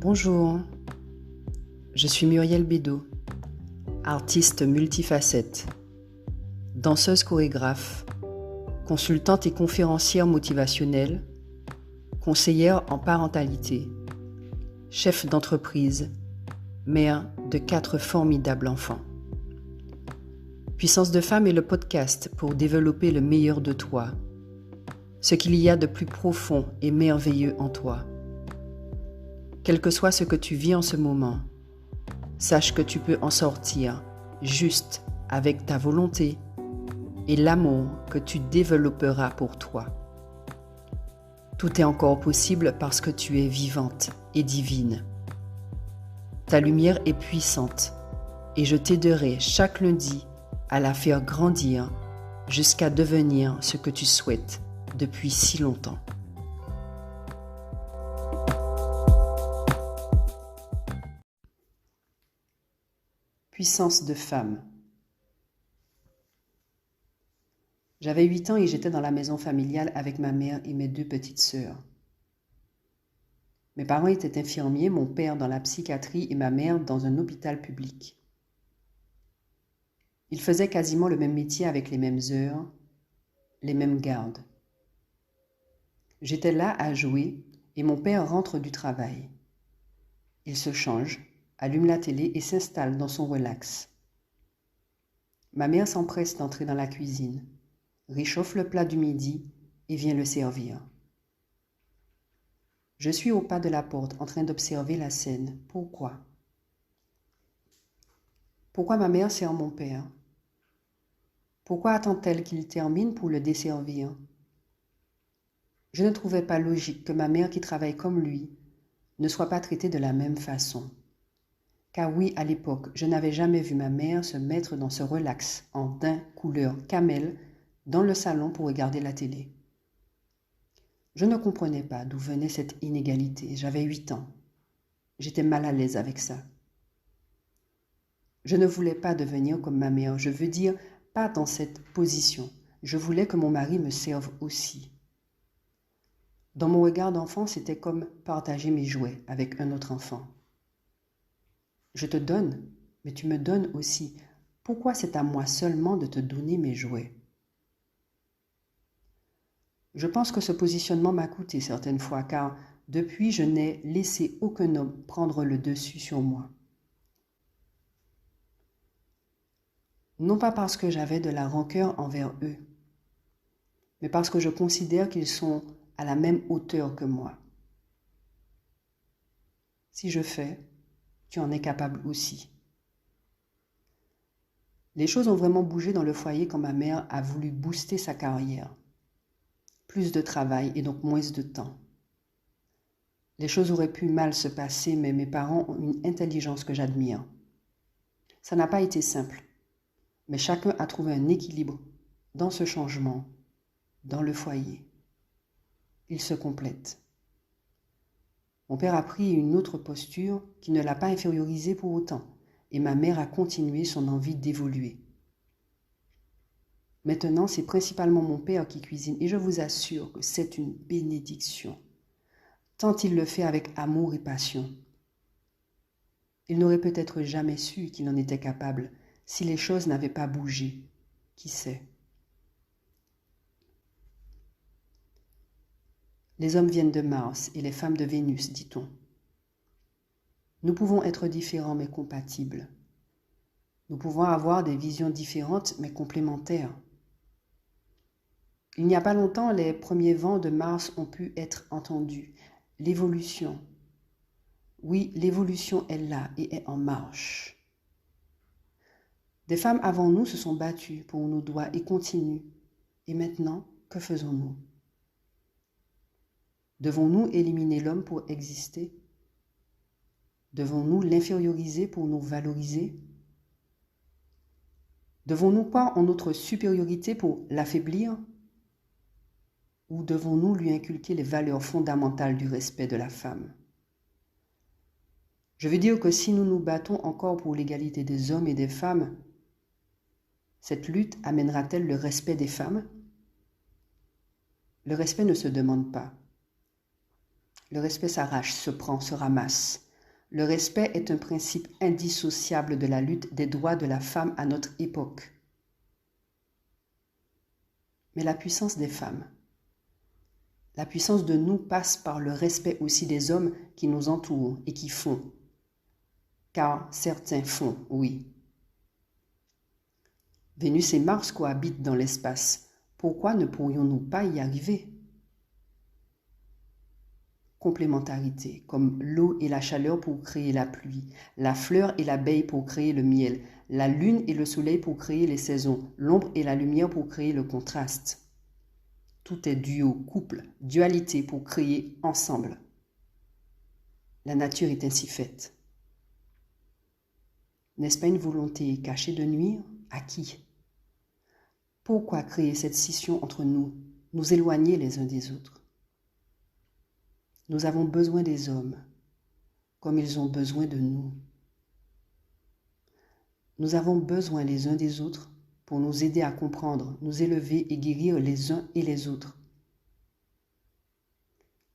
Bonjour, je suis Muriel Bédot, artiste multifacette, danseuse chorégraphe, consultante et conférencière motivationnelle, conseillère en parentalité, chef d'entreprise, mère de 4 formidables enfants. Puissance de femme est le podcast pour développer le meilleur de toi, ce qu'il y a de plus profond et merveilleux en toi. Quel que soit ce que tu vis en ce moment, sache que tu peux en sortir juste avec ta volonté et l'amour que tu développeras pour toi. Tout est encore possible parce que tu es vivante et divine. Ta lumière est puissante et je t'aiderai chaque lundi à la faire grandir jusqu'à devenir ce que tu souhaites depuis si longtemps. Puissance de femme. J'avais 8 ans et j'étais dans la maison familiale avec ma mère et mes 2 petites sœurs. Mes parents étaient infirmiers, mon père dans la psychiatrie et ma mère dans un hôpital public. Ils faisaient quasiment le même métier avec les mêmes heures, les mêmes gardes. J'étais là à jouer et mon père rentre du travail. Il se change, allume la télé et s'installe dans son relax. Ma mère s'empresse d'entrer dans la cuisine, réchauffe le plat du midi et vient le servir. Je suis au pas de la porte en train d'observer la scène. Pourquoi? Pourquoi ma mère sert mon père? Pourquoi attend-elle qu'il termine pour le desservir? Je ne trouvais pas logique que ma mère qui travaille comme lui ne soit pas traitée de la même façon. Car oui, à l'époque, je n'avais jamais vu ma mère se mettre dans ce relax en daim couleur camel dans le salon pour regarder la télé. Je ne comprenais pas d'où venait cette inégalité. J'avais 8 ans. J'étais mal à l'aise avec ça. Je ne voulais pas devenir comme ma mère. Je veux dire, pas dans cette position. Je voulais que mon mari me serve aussi. Dans mon regard d'enfant, c'était comme partager mes jouets avec un autre enfant. Je te donne, mais tu me donnes aussi. Pourquoi c'est à moi seulement de te donner mes jouets? Je pense que ce positionnement m'a coûté certaines fois, car depuis, je n'ai laissé aucun homme prendre le dessus sur moi. Non pas parce que j'avais de la rancœur envers eux, mais parce que je considère qu'ils sont à la même hauteur que moi. Si je fais, tu en es capable aussi. Les choses ont vraiment bougé dans le foyer quand ma mère a voulu booster sa carrière. Plus de travail et donc moins de temps. Les choses auraient pu mal se passer, mais mes parents ont une intelligence que j'admire. Ça n'a pas été simple, mais chacun a trouvé un équilibre dans ce changement, dans le foyer. Ils se complètent. Mon père a pris une autre posture qui ne l'a pas infériorisé pour autant, et ma mère a continué son envie d'évoluer. Maintenant, c'est principalement mon père qui cuisine, et je vous assure que c'est une bénédiction, tant il le fait avec amour et passion. Il n'aurait peut-être jamais su qu'il en était capable si les choses n'avaient pas bougé. Qui sait? Les hommes viennent de Mars et les femmes de Vénus, dit-on. Nous pouvons être différents mais compatibles. Nous pouvons avoir des visions différentes mais complémentaires. Il n'y a pas longtemps, les premiers vents de Mars ont pu être entendus. L'évolution. Oui, l'évolution est là et est en marche. Des femmes avant nous se sont battues pour nos droits et continuent. Et maintenant, que faisons-nous? Devons-nous éliminer l'homme pour exister? Devons-nous l'inférioriser pour nous valoriser? Devons-nous croire en notre supériorité pour l'affaiblir? Ou devons-nous lui inculquer les valeurs fondamentales du respect de la femme? Je veux dire que si nous nous battons encore pour l'égalité des hommes et des femmes, cette lutte amènera-t-elle le respect des femmes? Le respect ne se demande pas. Le respect s'arrache, se prend, se ramasse. Le respect est un principe indissociable de la lutte des droits de la femme à notre époque. Mais la puissance des femmes, la puissance de nous passe par le respect aussi des hommes qui nous entourent et qui font. Car certains font, oui. Vénus et Mars cohabitent dans l'espace. Pourquoi ne pourrions-nous pas y arriver? Complémentarité, comme l'eau et la chaleur pour créer la pluie, la fleur et l'abeille pour créer le miel, la lune et le soleil pour créer les saisons, l'ombre et la lumière pour créer le contraste. Tout est duo, couple, dualité pour créer ensemble. La nature est ainsi faite. N'est-ce pas une volonté cachée de nuire? À qui? Pourquoi créer cette scission entre nous, nous éloigner les uns des autres? Nous avons besoin des hommes, comme ils ont besoin de nous. Nous avons besoin les uns des autres pour nous aider à comprendre, nous élever et guérir les uns et les autres.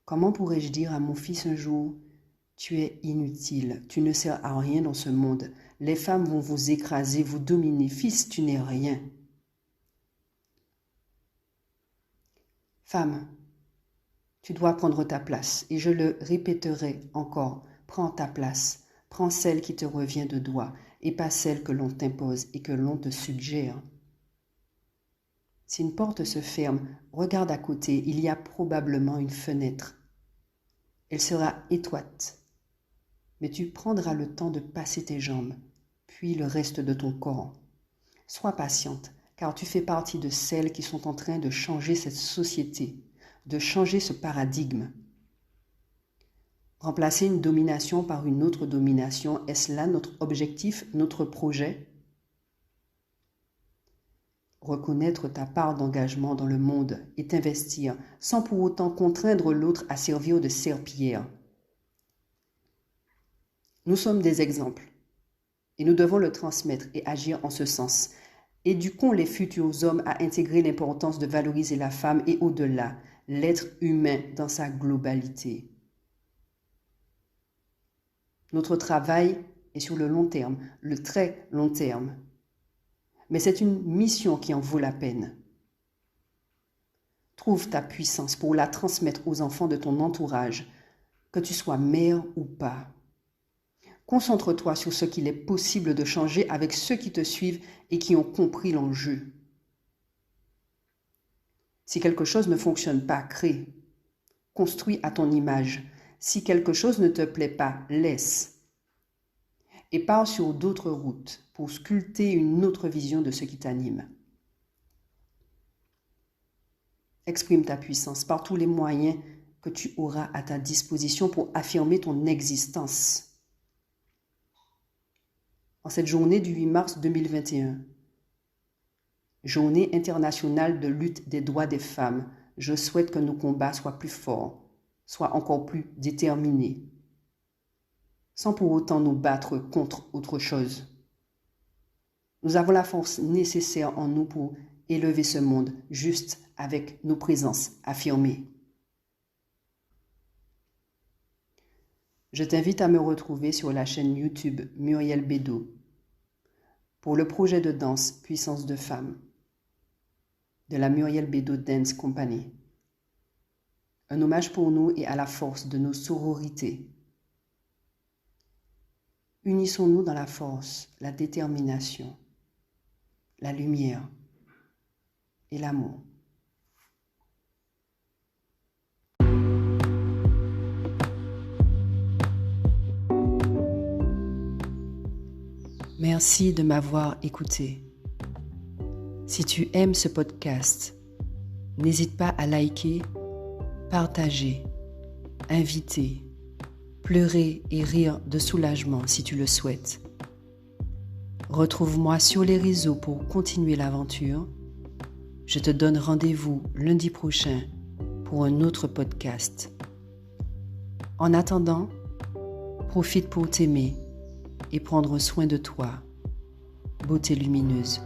Comment pourrais-je dire à mon fils un jour, « Tu es inutile, tu ne sers à rien dans ce monde, les femmes vont vous écraser, vous dominer, fils, tu n'es rien. » Femme, tu dois prendre ta place, et je le répéterai encore, prends ta place, prends celle qui te revient de droit, et pas celle que l'on t'impose et que l'on te suggère. Si une porte se ferme, regarde à côté, il y a probablement une fenêtre. Elle sera étroite, mais tu prendras le temps de passer tes jambes, puis le reste de ton corps. Sois patiente, car tu fais partie de celles qui sont en train de changer cette société, de changer ce paradigme. Remplacer une domination par une autre domination, est-ce là notre objectif, notre projet? Reconnaître ta part d'engagement dans le monde et t'investir sans pour autant contraindre l'autre à servir de serpillière. Nous sommes des exemples et nous devons le transmettre et agir en ce sens. Éduquons les futurs hommes à intégrer l'importance de valoriser la femme et au-delà, l'être humain dans sa globalité. Notre travail est sur le long terme, le très long terme. Mais c'est une mission qui en vaut la peine. Trouve ta puissance pour la transmettre aux enfants de ton entourage, que tu sois mère ou pas. Concentre-toi sur ce qu'il est possible de changer avec ceux qui te suivent et qui ont compris l'enjeu. Si quelque chose ne fonctionne pas, crée. Construis à ton image. Si quelque chose ne te plaît pas, laisse. Et pars sur d'autres routes pour sculpter une autre vision de ce qui t'anime. Exprime ta puissance par tous les moyens que tu auras à ta disposition pour affirmer ton existence. En cette journée du 8 mars 2021, journée internationale de lutte des droits des femmes, je souhaite que nos combats soient plus forts, soient encore plus déterminés, sans pour autant nous battre contre autre chose. Nous avons la force nécessaire en nous pour élever ce monde, juste avec nos présences affirmées. Je t'invite à me retrouver sur la chaîne YouTube Muriel Bédo pour le projet de danse Puissance de Femme de la Muriel Bédo Dance Company. Un hommage pour nous et à la force de nos sororités. Unissons-nous dans la force, la détermination, la lumière et l'amour. Merci de m'avoir écouté. Si tu aimes ce podcast, n'hésite pas à liker, partager, inviter, pleurer et rire de soulagement si tu le souhaites. Retrouve-moi sur les réseaux pour continuer l'aventure. Je te donne rendez-vous lundi prochain pour un autre podcast. En attendant, profite pour t'aimer et prendre soin de toi. Beauté lumineuse.